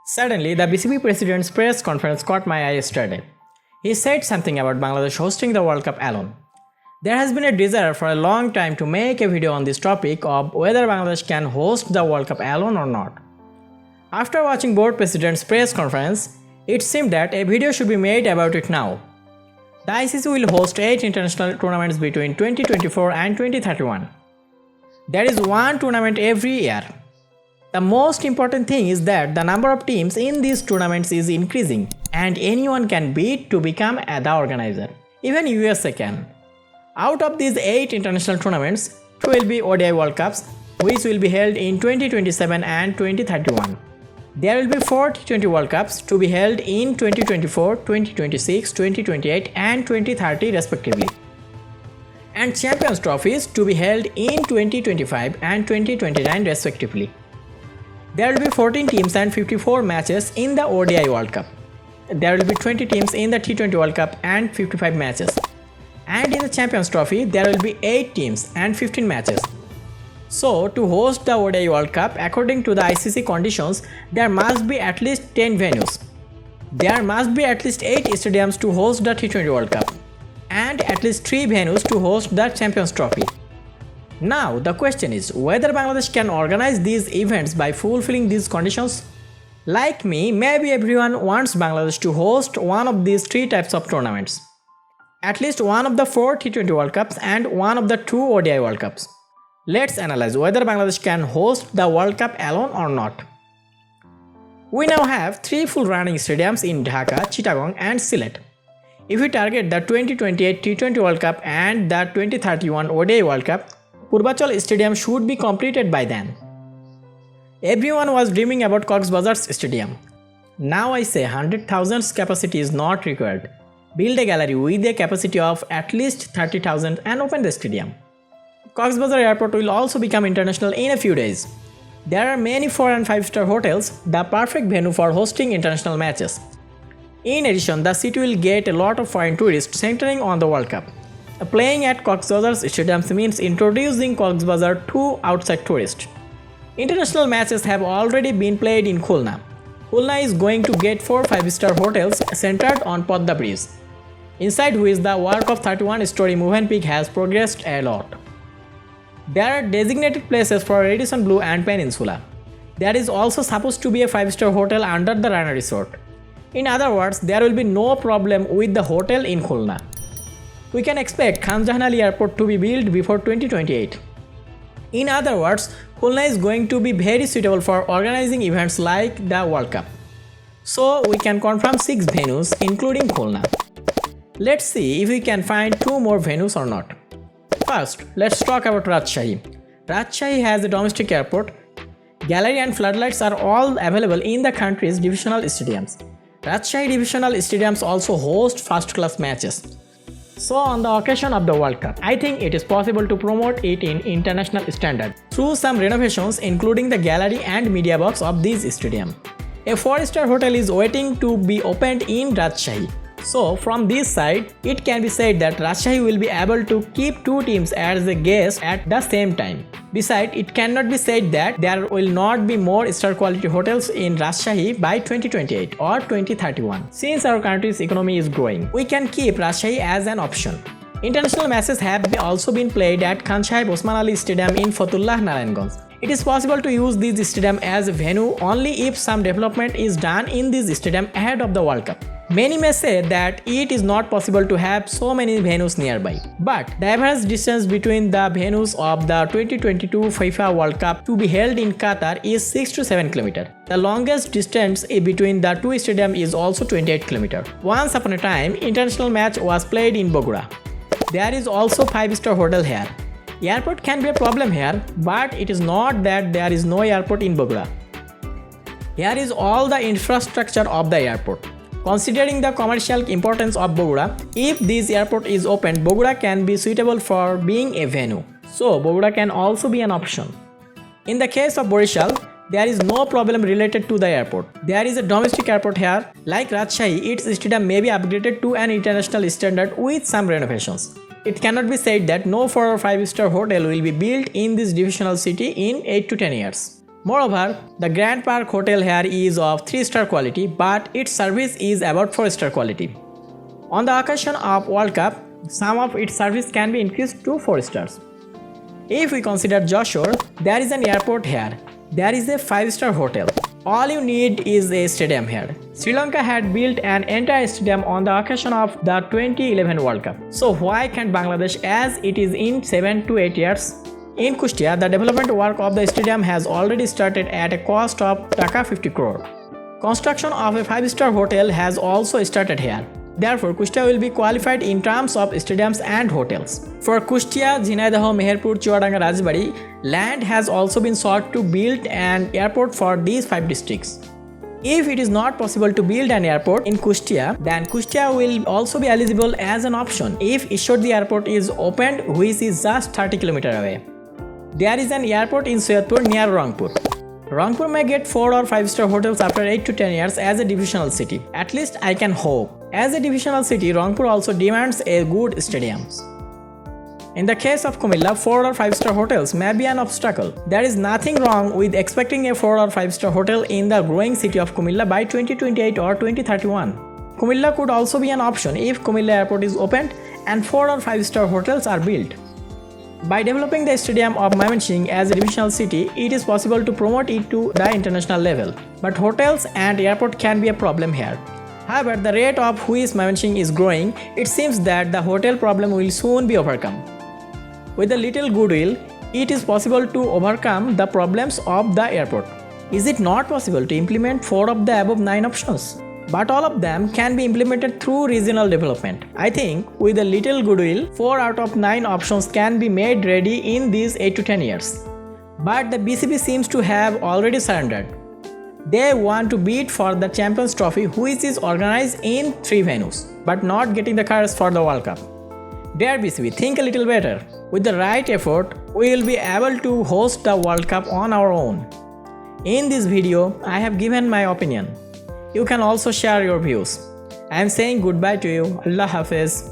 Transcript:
Suddenly, the BCB president's press conference caught my eye yesterday. He said something about Bangladesh hosting the World Cup alone. There has been a desire for a long time to make a video on this topic of whether Bangladesh can host the World Cup alone or not. After watching board president's press conference, it seemed that a video should be made about it now. The ICC will host 8 international tournaments between 2024 and 2031. There is one tournament every year. The most important thing is that the number of teams in these tournaments is increasing and anyone can bid to become the organizer. Even USA can. Out of these 8 international tournaments, 2 will be ODI World Cups, which will be held in 2027 and 2031. There will be 4 T20 World Cups to be held in 2024, 2026, 2028 and 2030 respectively. And Champions Trophies to be held in 2025 and 2029 respectively. There will be 14 teams and 54 matches in the ODI World Cup. There will be 20 teams in the T20 World Cup and 55 matches. And in the Champions Trophy, there will be 8 teams and 15 matches. So, to host the ODI World Cup, according to the ICC conditions, there must be at least 10 venues. There must be at least 8 stadiums to host the T20 World Cup. And at least 3 venues to host the Champions Trophy. Now, the question is whether Bangladesh can organize these events by fulfilling these conditions. Like me, maybe everyone wants Bangladesh to host one of these 3 types of tournaments. At least one of the 4 T20 World Cups and one of the 2 ODI World Cups. Let's analyze whether Bangladesh can host the World Cup alone or not. We now have 3 full running stadiums in Dhaka, Chittagong and Sylhet. If we target the 2028 T20 World Cup and the 2031 ODI World Cup, Purvachal Stadium should be completed by then. Everyone was dreaming about Cox's Bazar's stadium. Now I say 100,000 capacity is not required. Build a gallery with a capacity of at least 30,000 and open the stadium. Cox's Bazar Airport will also become international in a few days. There are many 4 and 5-star hotels, the perfect venue for hosting international matches. In addition, the city will get a lot of foreign tourists centering on the World Cup. Playing at Cox's Bazar's stadium means introducing Cox's Bazar to outside tourists. International matches have already been played in Khulna. Khulna is going to get 4 5-star hotels centered on Podda Bridge, inside which the work of 31-story Movenpick has progressed a lot. There are designated places for Radisson Blu and Peninsula. There is also supposed to be a 5-star hotel under the Rana Resort. In other words, there will be no problem with the hotel in Khulna. We can expect Khan Jahan Ali Airport to be built before 2028. In other words, Khulna is going to be very suitable for organizing events like the World Cup. So we can confirm 6 venues including Khulna. Let's see if we can find 2 more venues or not. First, let's talk about Rajshahi. Rajshahi has a domestic airport. Gallery and floodlights are all available in the country's divisional stadiums. Rajshahi divisional stadiums also host first-class matches. So on the occasion of the World Cup, I think it is possible to promote it in international standard through some renovations including the gallery and media box of this stadium. A 4-star hotel is waiting to be opened in Rajshahi. So from this side, it can be said that Rajshahi will be able to keep 2 teams as a guest at the same time. Besides, it cannot be said that there will not be more star quality hotels in Rajshahi by 2028 or 2031. Since our country's economy is growing, we can keep Rajshahi as an option. International matches have also been played at Khan Sahib Osman Ali Stadium in Fatullah, Narayanganj. It is possible to use this stadium as a venue only if some development is done in this stadium ahead of the World Cup. Many may say that it is not possible to have so many venues nearby, but the average distance between the venues of the 2022 FIFA World Cup to be held in Qatar is 6 to 7 km. The longest distance between the 2 stadiums is also 28 km. Once upon a time, international match was played in Bagura. There is also 5-star hotel here. Airport can be a problem here, but it is not that there is no airport in Bagura. Here is all the infrastructure of the airport. Considering the commercial importance of Bagura, if this airport is opened, Bagura can be suitable for being a venue. So Bagura can also be an option. In the case of Barishal, there is no problem related to the airport. There is a domestic airport here. Like Rajshahi, its stadium may be upgraded to an international standard with some renovations. It cannot be said that no 4 or 5-star hotel will be built in this divisional city in 8 to 10 years. Moreover, the Grand Park Hotel here is of 3-star quality, but its service is about 4-star quality. On the occasion of World Cup, some of its service can be increased to 4 stars. If we consider Joshore, there is an airport here. There is a 5-star hotel. All you need is a stadium here. Sri Lanka had built an entire stadium on the occasion of the 2011 World Cup. So why can't Bangladesh, as it is in 7 to 8 years? In Kustia, the development work of the stadium has already started at a cost of Taka 50 crore. Construction of a 5-star hotel has also started here. Therefore, Kustia will be qualified in terms of stadiums and hotels. For Kustia, Jhinaidaho, Meherpur, Chuadanga, Rajshahi, land has also been sought to build an airport for these 5 districts. If it is not possible to build an airport in Kustia, then Kustia will also be eligible as an option if Ishodi Airport is opened, which is just 30 km away. There is an airport in Soyadpur near Rangpur. Rangpur may get 4 or 5-star hotels after 8 to 10 years as a divisional city. At least I can hope. As a divisional city, Rangpur also demands a good stadiums. In the case of Cumilla, 4 or 5-star hotels may be an obstacle. There is nothing wrong with expecting a 4 or 5-star hotel in the growing city of Cumilla by 2028 or 2031. Cumilla could also be an option if Cumilla Airport is opened and 4 or 5-star hotels are built. By developing the stadium of Mymensingh as a divisional city, it is possible to promote it to the international level. But hotels and airport can be a problem here. However, the rate of which Mymensingh is growing, it seems that the hotel problem will soon be overcome. With a little goodwill, it is possible to overcome the problems of the airport. Is it not possible to implement 4 of the above 9 options? But all of them can be implemented through regional development. I think with a little goodwill, 4 out of 9 options can be made ready in these 8 to 10 years. But the BCB seems to have already surrendered. They want to bid for the Champions Trophy, which is organized in 3 venues, but not getting the courage for the World Cup. Dear BCB, think a little better. With the right effort, we will be able to host the World Cup on our own. In this video, I have given my opinion. You can also share your views. I am saying goodbye to you. Allah Hafiz.